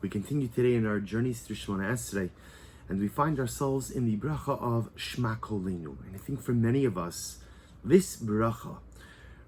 We continue today in our journeys through Shemona Esrei, and we find ourselves in the bracha of Shma Koleinu. And I think for many of us, this bracha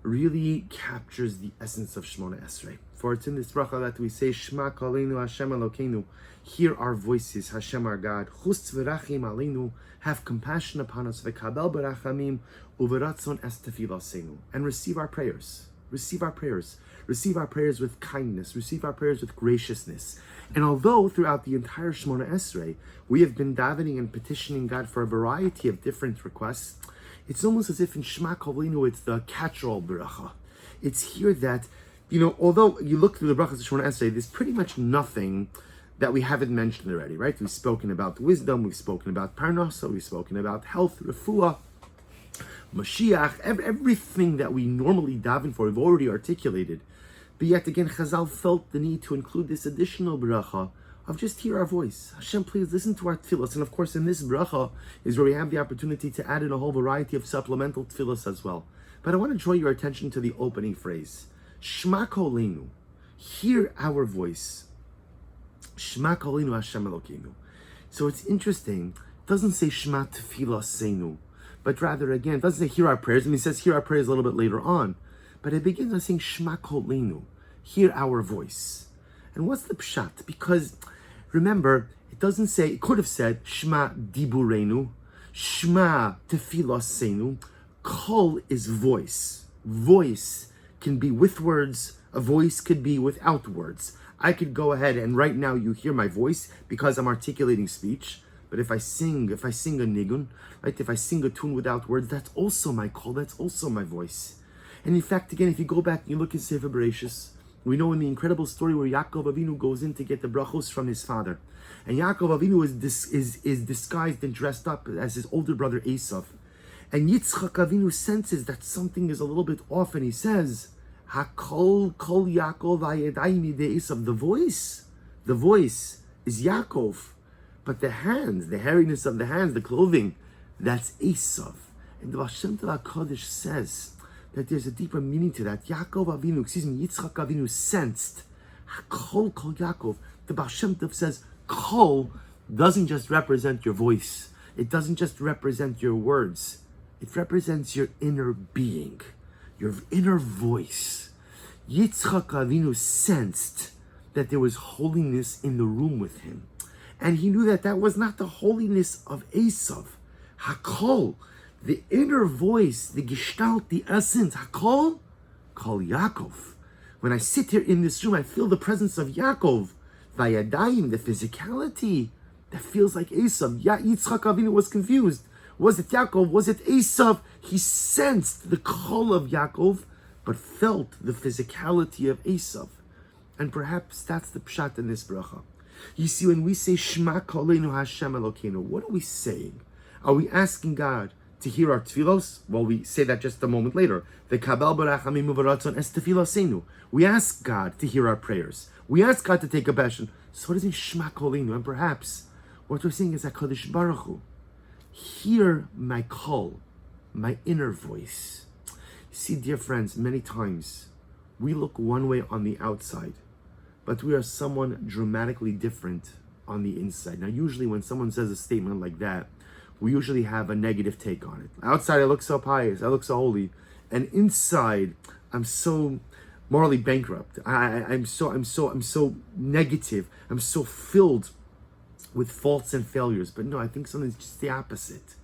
really captures the essence of Shemona Esrei. For it's in this bracha that we say, Shma Koleinu Hashem Elokeinu, hear our voices, Hashem our God, Chus v'rachim aleinu, have compassion upon us, v'kabel b'rachamim, uveratzon es tefilaseinu, and receive our prayers. Receive our prayers. Receive our prayers with kindness. Receive our prayers with graciousness. And although throughout the entire Shemona Esrei, we have been davening and petitioning God for a variety of different requests, it's almost as if in Shma Koleinu it's the catch-all bracha. It's here that, although you look through the brachas of Shemona Esrei, there's pretty much nothing that we haven't mentioned already, right? We've spoken about wisdom, we've spoken about parnasa, we've spoken about health, refuah, Mashiach, everything that we normally daven for, we've already articulated. But yet again, Chazal felt the need to include this additional bracha of just hear our voice. Hashem, please listen to our tefillos. And of course, in this bracha is where we have the opportunity to add in a whole variety of supplemental tefillos as well. But I want to draw your attention to the opening phrase. Shma Koleinu, hear our voice. Shma Koleinu Hashem Elokeinu. So it's interesting, it doesn't say Shma Tefilaseinu, but rather, again, it doesn't say hear our prayers. It says hear our prayers a little bit later on. But it begins by saying Shma Koleinu, hear our voice. And what's the pshat? Because remember, it doesn't say, it could have said Shma Dibureinu, Shma Tefilaseinu. Kol is voice. Voice can be with words, a voice could be without words. I could go ahead and right now you hear my voice because I'm articulating speech. But if I sing a nigun, right? If I sing a tune without words, that's also my call, that's also my voice. And in fact, again, if you go back and you look at Sefer Bereshis, we know in the incredible story where Yaakov Avinu goes in to get the brachos from his father. And Yaakov Avinu is disguised and dressed up as his older brother Esav. And Yitzchak Avinu senses that something is a little bit off, and he says, Hakol kol Yaakov ayedai midei Esav. The voice is Yaakov. But the hands, the hairiness of the hands, the clothing, that's Esav. And the Baal Shem Tov HaKadosh says that there's a deeper meaning to that. Yitzchak Avinu sensed, Kol Kol Yaakov. The Baal Shem Tov says, Kol doesn't just represent your voice. It doesn't just represent your words. It represents your inner being, your inner voice. Yitzchak Avinu sensed that there was holiness in the room with him. And he knew that that was not the holiness of Esav. Hakol, the inner voice, the gestalt, the essence. Hakol, Kol Yaakov. When I sit here in this room, I feel the presence of Yaakov. Vayadayim, the physicality that feels like Esav. Yitzchak Avinu was confused. Was it Yaakov? Was it Esav? He sensed the call of Yaakov, but felt the physicality of Esav. And perhaps that's the pshat in this bracha. You see, when we say Shma Koleinu Hashem Elokeinu, what are we saying? Are we asking God to hear our tefillos? Well, we say that just a moment later. V'kabel b'rachamim uveratzon es tefilaseinu. We ask God to hear our prayers. We ask God to take a passion. So what does it mean Shma Koleinu? And perhaps what we're saying is HaKadosh Baruch Hu, hear my call, my inner voice. You see, dear friends, many times we look one way on the outside, but we are someone dramatically different on the inside. Now, usually when someone says a statement like that, we usually have a negative take on it. Outside, I look so pious, I look so holy, and inside, I'm so morally bankrupt. I'm so negative. I'm so filled with faults and failures. But no, I think sometimes it's just the opposite.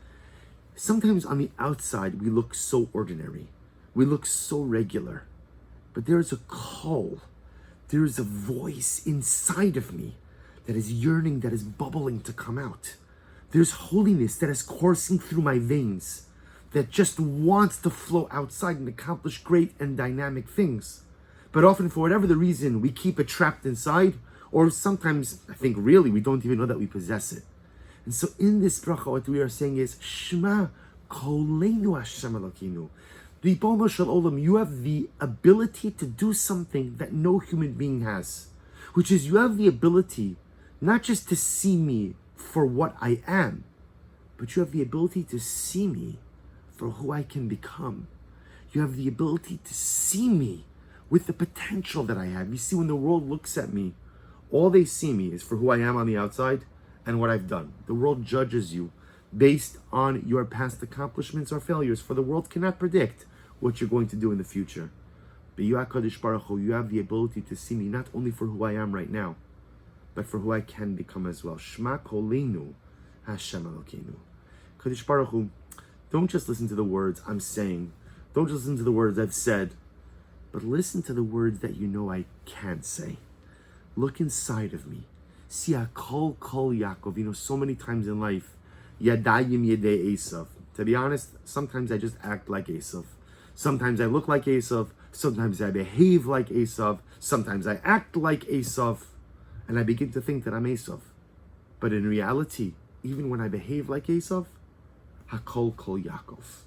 Sometimes on the outside, we look so ordinary. We look so regular. But there is a call. There is a voice inside of me that is yearning, that is bubbling to come out. There's holiness that is coursing through my veins, that just wants to flow outside and accomplish great and dynamic things. But often, for whatever the reason, we keep it trapped inside, or sometimes, I think really, we don't even know that we possess it. And so in this bracha, what we are saying is, Shma Koleinu Hashem Elokeinu. Ribono Shel Olam, you have the ability to do something that no human being has, which is you have the ability not just to see me for what I am, but you have the ability to see me for who I can become. You have the ability to see me with the potential that I have. You see, when the world looks at me, All they see me is for who I am on the outside and what I've done. The world judges you based on your past accomplishments or failures, for the world cannot predict what you're going to do in the future. But you, HaKadosh Baruch Hu, you have the ability to see me not only for who I am right now, but for who I can become as well. Shma Koleinu, Hashem Elokeinu. Kadosh Baruch Hu, don't just listen to the words I'm saying. Don't just listen to the words I've said, but listen to the words that you know I can't say. Look inside of me. See Kol Yaakov. You know, so many times in life, Yadayim Yedei Esav. To be honest, sometimes I just act like Esav. Sometimes I look like Esav. Sometimes I behave like Esav. Sometimes I act like Esav. And I begin to think that I'm Esav. But in reality, even when I behave like Esav, Hakol Kol Yaakov.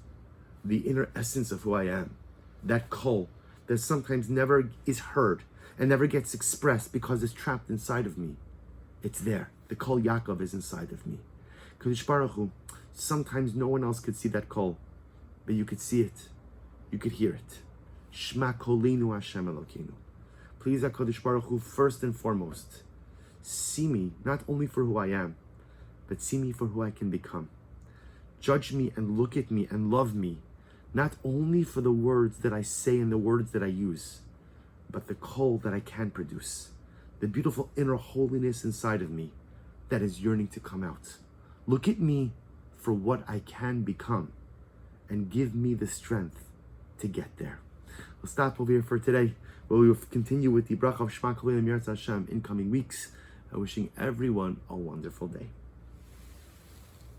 The inner essence of who I am. That Kol that sometimes never is heard and never gets expressed because it's trapped inside of me. It's there. The Kol Yaakov is inside of me. Kadosh Baruch Hu, sometimes no one else could see that Kol, but you could see it. You could hear it. Shma Koleinu Hashem Elokeinu. Please, HaKadosh Baruch Hu, first and foremost, see me not only for who I am, but see me for who I can become. Judge me and look at me and love me, not only for the words that I say and the words that I use, but the Kol that I can produce, the beautiful inner holiness inside of me that is yearning to come out. Look at me for what I can become and give me the strength to get there. We'll stop over here for today. We will continue with the bracha of Shma Koleinu Hashem in coming weeks. Wishing everyone a wonderful day.